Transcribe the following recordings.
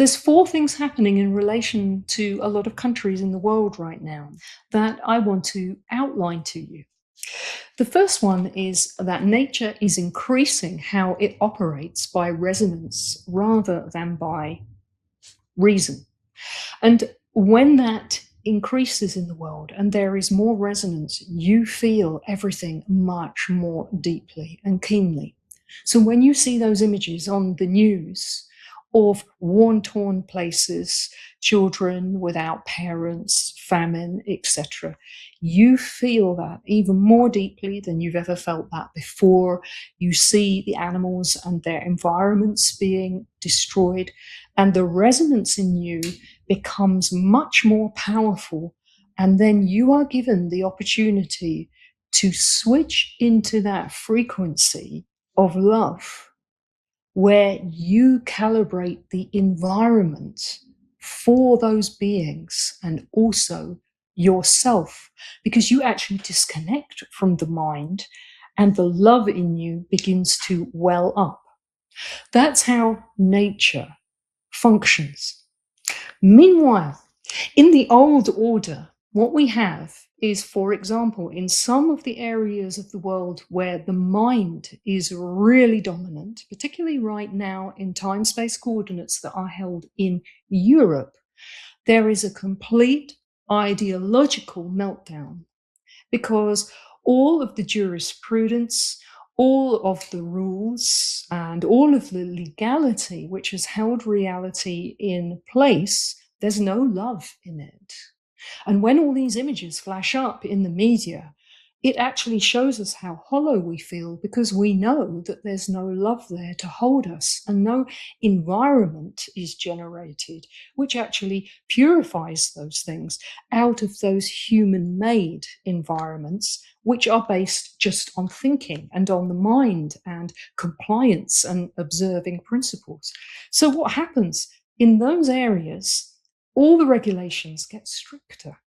there's four things happening in relation to a lot of countries in the world right now that I want to outline to you. The first one is that nature is increasing how it operates by resonance rather than by reason. And when that increases in the world and there is more resonance, you feel everything much more deeply and keenly. So when you see those images on the news of worn-torn places, children without parents, famine, etc., you feel that even more deeply than you've ever felt that before. You see the animals and their environments being destroyed, and the resonance in you becomes much more powerful. And then you are given the opportunity to switch into that frequency of love, where you calibrate the environment for those beings and also yourself, because you actually disconnect from the mind and the love in you begins to well up. That's how nature functions. Meanwhile, in the old order, what we have is, for example, in some of the areas of the world where the mind is really dominant, particularly right now in time-space coordinates that are held in Europe, there is a complete ideological meltdown, because all of the jurisprudence, all of the rules, and all of the legality which has held reality in place, there's no love in it. And when all these images flash up in the media, it actually shows us how hollow we feel, because we know that there's no love there to hold us, and no environment is generated which actually purifies those things out of those human-made environments which are based just on thinking and on the mind and compliance and observing principles. So what happens in those areas? All the regulations get stricter.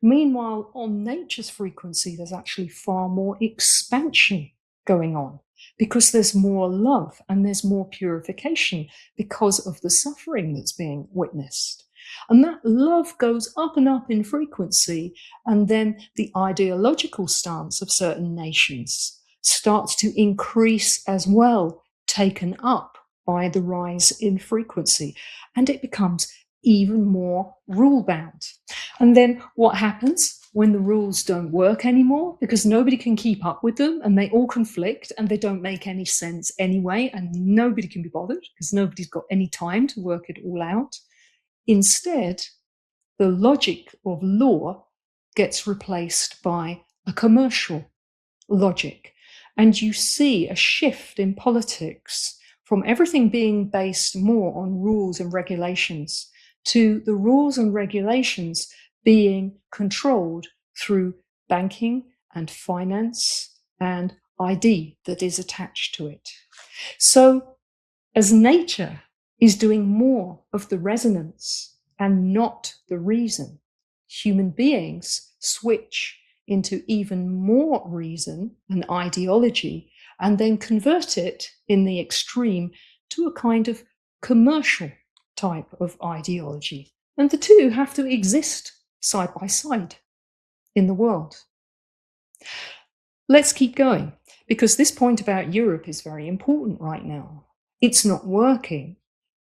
Meanwhile, on nature's frequency, there's actually far more expansion going on, because there's more love and there's more purification because of the suffering that's being witnessed. And that love goes up and up in frequency, and then the ideological stance of certain nations starts to increase as well, taken up by the rise in frequency, and it becomes even more rule-bound. And then what happens when the rules don't work anymore? Because nobody can keep up with them, and they all conflict, and they don't make any sense anyway, and nobody can be bothered because nobody's got any time to work it all out. Instead, the logic of law gets replaced by a commercial logic, and you see a shift in politics from everything being based more on rules and regulations to the rules and regulations being controlled through banking and finance and ID that is attached to it. So as nature is doing more of the resonance and not the reason, human beings switch into even more reason and ideology, and then convert it in the extreme to a kind of commercial type of ideology. And the two have to exist side by side in the world. Let's keep going, because this point about Europe is very important right now. It's not working,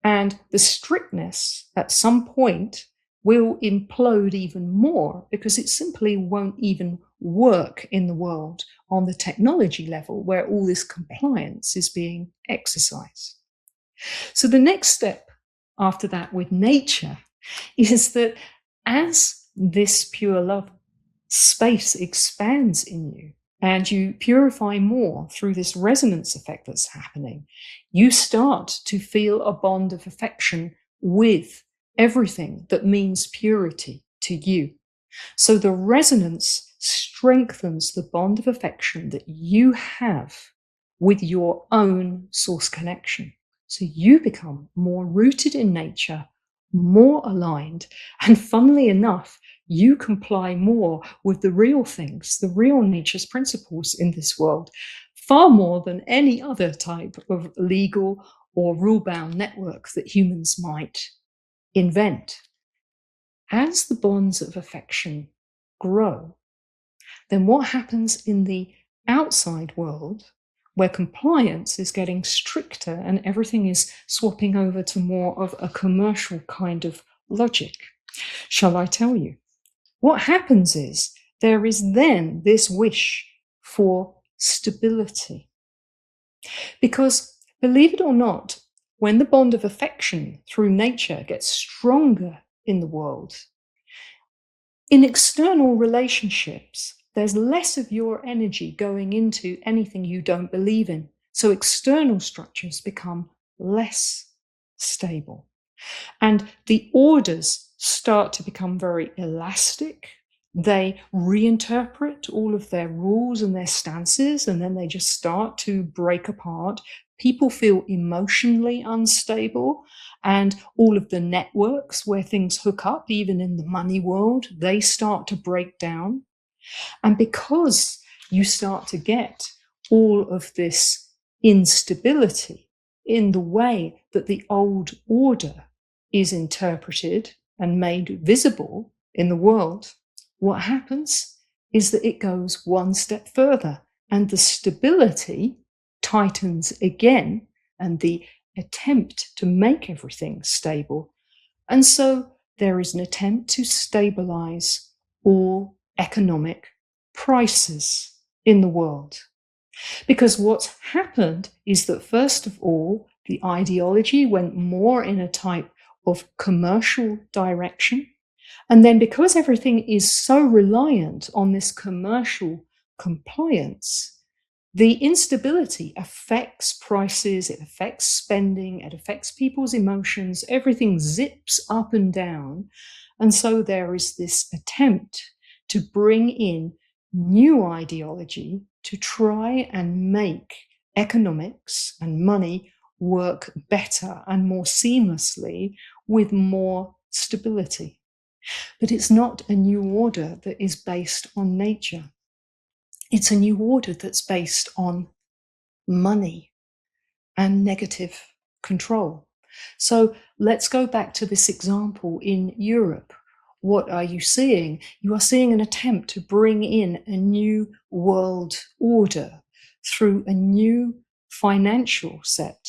and the strictness at some point will implode even more, because it simply won't even work in the world on the technology level where all this compliance is being exercised. So the next step after that with nature is that as this pure love space expands in you and you purify more through this resonance effect that's happening, you start to feel a bond of affection with everything that means purity to you. So the resonance strengthens the bond of affection that you have with your own source connection. So you become more rooted in nature, more aligned, and funnily enough, you comply more with the real things, the real nature's principles in this world, far more than any other type of legal or rule-bound network that humans might invent. As the bonds of affection grow, then what happens in the outside world, where compliance is getting stricter and everything is swapping over to more of a commercial kind of logic? Shall I tell you? What happens is there is then this wish for stability. Because, believe it or not, when the bond of affection through nature gets stronger in the world, in external relationships, there's less of your energy going into anything you don't believe in. So external structures become less stable. And the orders start to become very elastic. They reinterpret all of their rules and their stances, and then they just start to break apart. People feel emotionally unstable, and all of the networks where things hook up, even in the money world, they start to break down. And because you start to get all of this instability in the way that the old order is interpreted and made visible in the world, what happens is that it goes one step further, and the stability tightens again, and the attempt to make everything stable. And so there is an attempt to stabilize all economic prices in the world. Because what's happened is that, first of all, the ideology went more in a type of commercial direction. And then because everything is so reliant on this commercial compliance, the instability affects prices, it affects spending, it affects people's emotions, everything zips up and down. And so there is this attempt to bring in new ideology to try and make economics and money work better and more seamlessly with more stability. But it's not a new order that is based on nature. It's a new order that's based on money and negative control. So let's go back to this example in Europe. What are you seeing? You are seeing an attempt to bring in a new world order through a new financial set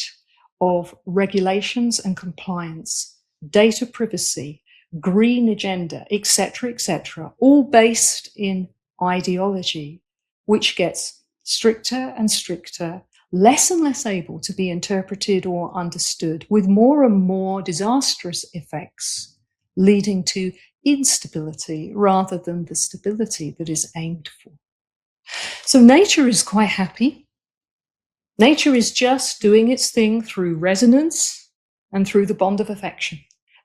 of regulations and compliance, data privacy, green agenda, etc., all based in ideology, which gets stricter and stricter, less and less able to be interpreted or understood, with more and more disastrous effects, leading to instability rather than the stability that is aimed for. So nature is quite happy. Nature is just doing its thing through resonance and through the bond of affection,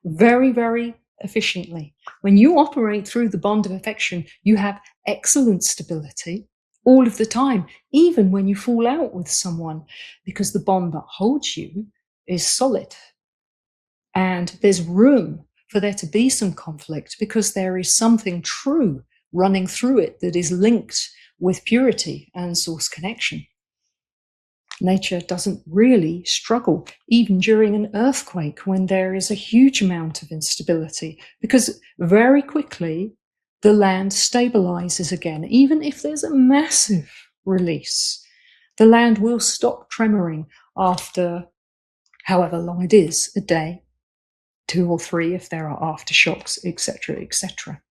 very, very efficiently. When you operate through the bond of affection, you have excellent stability all of the time, even when you fall out with someone, because the bond that holds you is solid. And there's room for there to be some conflict because there is something true running through it that is linked with purity and source connection. Nature doesn't really struggle, even during an earthquake when there is a huge amount of instability, because very quickly the land stabilizes again. Even if there's a massive release, the land will stop tremoring after however long it is, a day, 2 or 3 if there are aftershocks, etc., etc.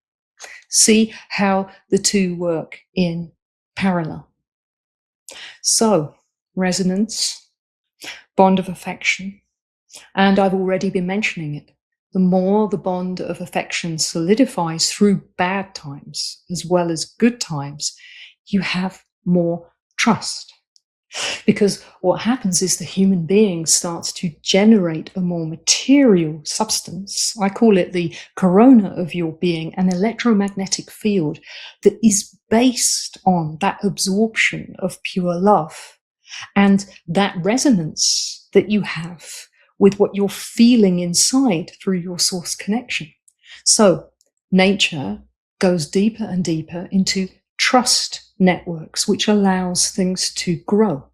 See how the two work in parallel. So, resonance, bond of affection, and I've already been mentioning it. The more the bond of affection solidifies through bad times as well as good times, you have more trust. Because what happens is the human being starts to generate a more material substance. I call it the corona of your being, an electromagnetic field that is based on that absorption of pure love and that resonance that you have with what you're feeling inside through your source connection. So nature goes deeper and deeper into trust networks, which allows things to grow.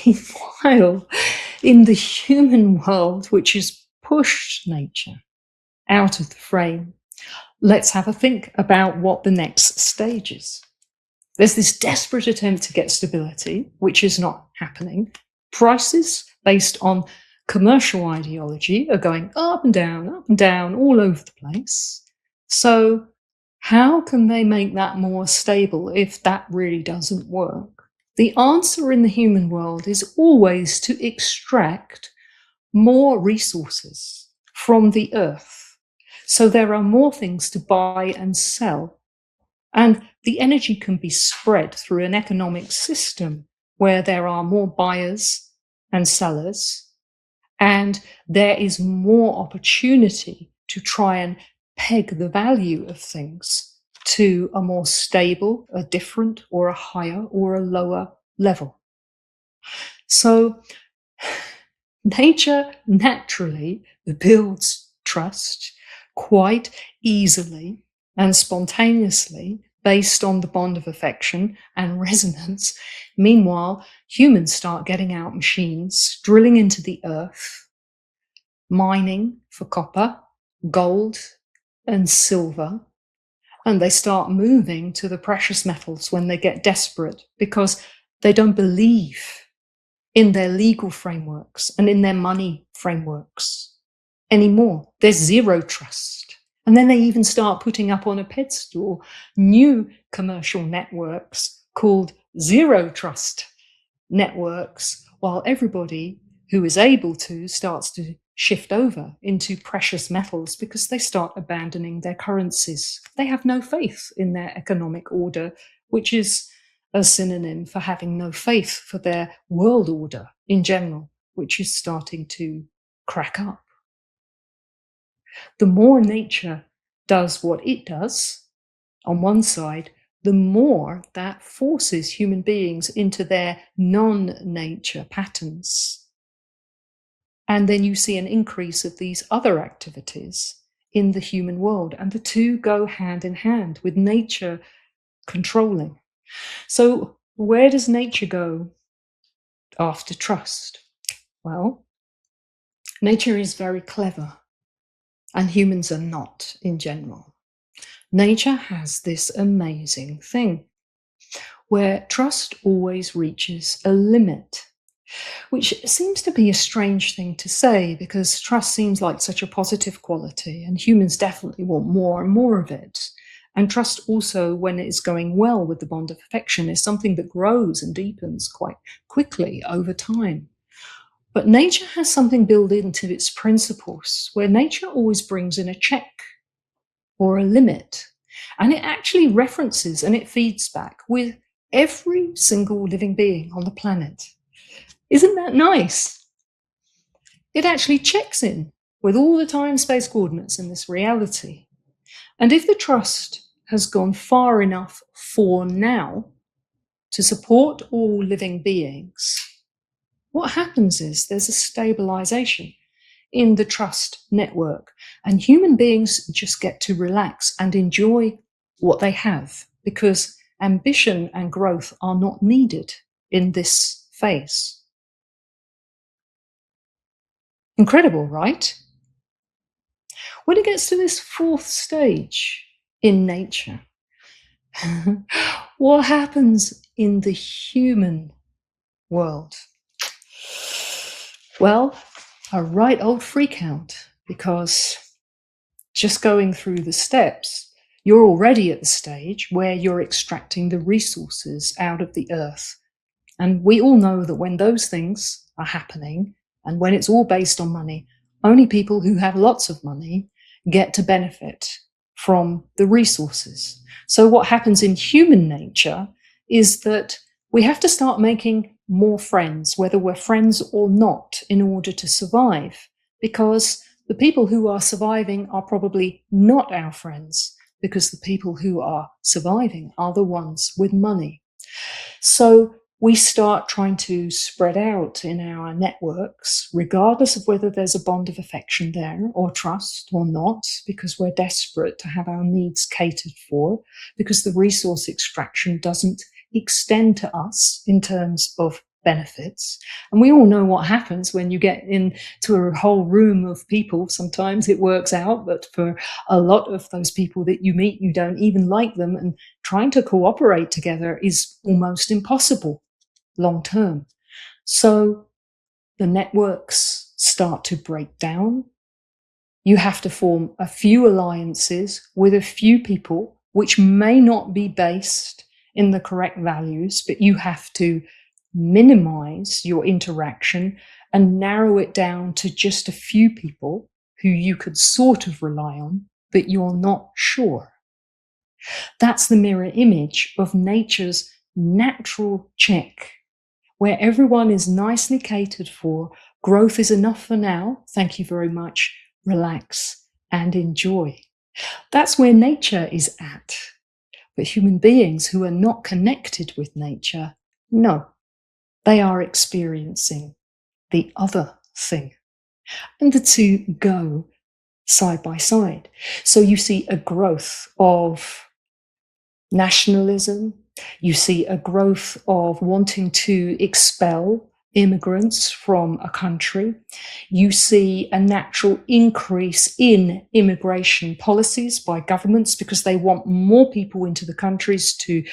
Meanwhile, in the human world, which has pushed nature out of the frame, let's have a think about what the next stage is. There's this desperate attempt to get stability, which is not happening. Prices based on commercial ideology are going up and down, all over the place. So how can they make that more stable if that really doesn't work? The answer in the human world is always to extract more resources from the earth. So there are more things to buy and sell. And the energy can be spread through an economic system where there are more buyers and sellers, and there is more opportunity to try and peg the value of things to a more stable, a different, or a higher or a lower level. So nature naturally builds trust quite easily and spontaneously based on the bond of affection and resonance. Meanwhile, humans start getting out machines, drilling into the earth, mining for copper, gold, and silver, and they start moving to the precious metals when they get desperate because they don't believe in their legal frameworks and in their money frameworks anymore. There's zero trust. And then they even start putting up on a pedestal new commercial networks called zero trust networks, while everybody who is able to starts to shift over into precious metals because they start abandoning their currencies. They have no faith in their economic order, which is a synonym for having no faith for their world order in general, which is starting to crack up. The more nature does what it does, on one side, the more that forces human beings into their non-nature patterns. And then you see an increase of these other activities in the human world, and the two go hand in hand with nature controlling. So where does nature go after trust? Well, nature is very clever, and humans are not in general. Nature has this amazing thing where trust always reaches a limit, which seems to be a strange thing to say because trust seems like such a positive quality and humans definitely want more and more of it. And trust also, when it is going well with the bond of affection, is something that grows and deepens quite quickly over time. But nature has something built into its principles where nature always brings in a check or a limit. And it actually references and it feeds back with every single living being on the planet. Isn't that nice? It actually checks in with all the time-space coordinates in this reality. And if the trust has gone far enough for now to support all living beings, what happens is there's a stabilization in the trust network, and human beings just get to relax and enjoy what they have because ambition and growth are not needed in this phase. Incredible, right? When it gets to this fourth stage in nature, what happens in the human world? Well, a right old freak out, because just going through the steps, you're already at the stage where you're extracting the resources out of the earth. And we all know that when those things are happening, and when it's all based on money, only people who have lots of money get to benefit from the resources. So what happens in human nature is that we have to start making more friends, whether we're friends or not, in order to survive, because the people who are surviving are probably not our friends, because the people who are surviving are the ones with money. So we start trying to spread out in our networks, regardless of whether there's a bond of affection there or trust or not, because we're desperate to have our needs catered for, because the resource extraction doesn't extend to us in terms of benefits. And we all know what happens when you get into a whole room of people. Sometimes it works out, but for a lot of those people that you meet, you don't even like them. And trying to cooperate together is almost impossible long term. So the networks start to break down. You have to form a few alliances with a few people, which may not be based in the correct values, but you have to minimize your interaction and narrow it down to just a few people who you could sort of rely on, but you're not sure. That's the mirror image of nature's natural check, where everyone is nicely catered for. Growth is enough for now. Thank you very much. Relax and enjoy. That's where nature is at. But human beings who are not connected with nature, no, they are experiencing the other thing. And the two go side by side. So you see a growth of nationalism. You see a growth of wanting to expel immigrants from a country. You see a natural increase in immigration policies by governments because they want more people into the countries to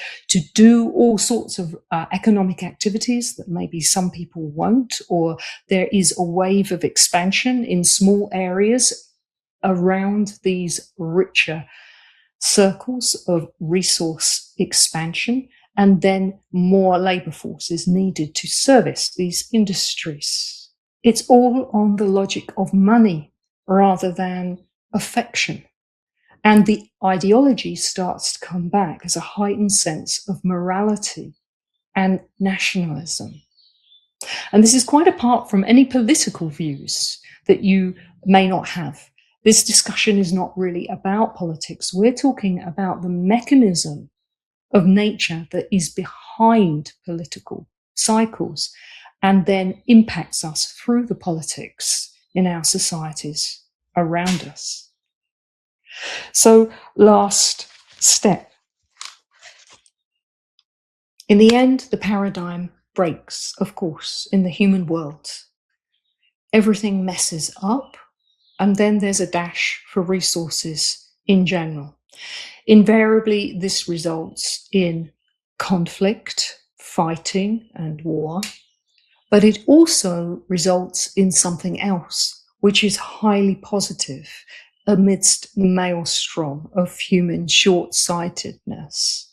do all sorts of economic activities that maybe some people won't, or there is a wave of expansion in small areas around these richer circles of resource expansion, and then more labor force is needed to service these industries. It's all on the logic of money rather than affection. And the ideology starts to come back as a heightened sense of morality and nationalism. And this is quite apart from any political views that you may not have. This discussion is not really about politics. We're talking about the mechanism of nature that is behind political cycles and then impacts us through the politics in our societies around us. So, last step. In the end, the paradigm breaks, of course, in the human world. Everything messes up. And then there's a dash for resources in general. Invariably, this results in conflict, fighting, and war. But it also results in something else, which is highly positive amidst the maelstrom of human short-sightedness.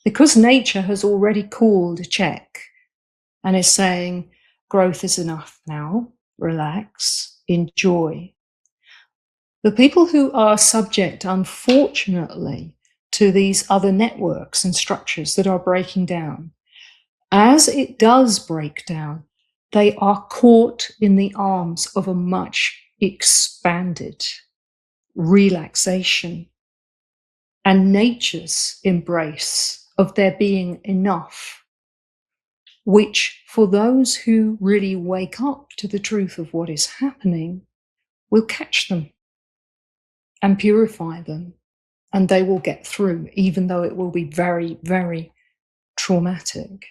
Because nature has already called a check and is saying, growth is enough now, relax, enjoy. The people who are subject, unfortunately, to these other networks and structures that are breaking down, as it does break down, they are caught in the arms of a much expanded relaxation and nature's embrace of there being enough, which for those who really wake up to the truth of what is happening will catch them and purify them, and they will get through, even though it will be very, very traumatic.